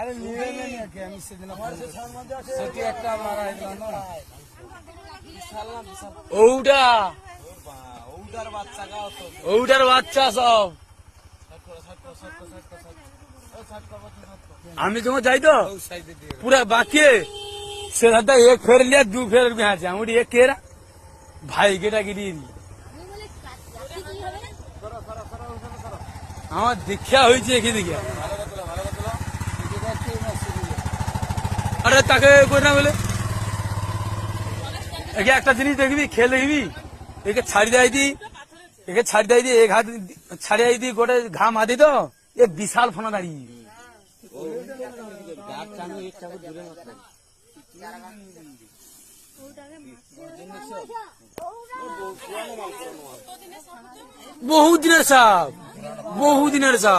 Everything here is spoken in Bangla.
আরে নিয়ে নিয়ে কি আমি সেদিন সেটি একটা মারা হইল না ওটা ওটার বাচ্চা গাও তো ওটার বাচ্চা সব আমি তোমার যাই তো पूरा बाकी से रहता एक फेर लिया दू फेर भी यहाँ से मुड़ी एक केरा भाई गेटा गिरी আমার দীক্ষা হয়েছে এখানে দেখিয়া আরে তাকে কই না বলে একে একটা জিনিস দেখবি খেল দেখবি একে ছাড়ি দেয় দি একে ছাড়ি দেয় দি এক হাত ছাড়ি দেয় দি গোটে ঘা মাদি তো এ বিশাল ফোনা দাঁড়িয়ে বহুদিনের সাপ বহুদিনের সাপ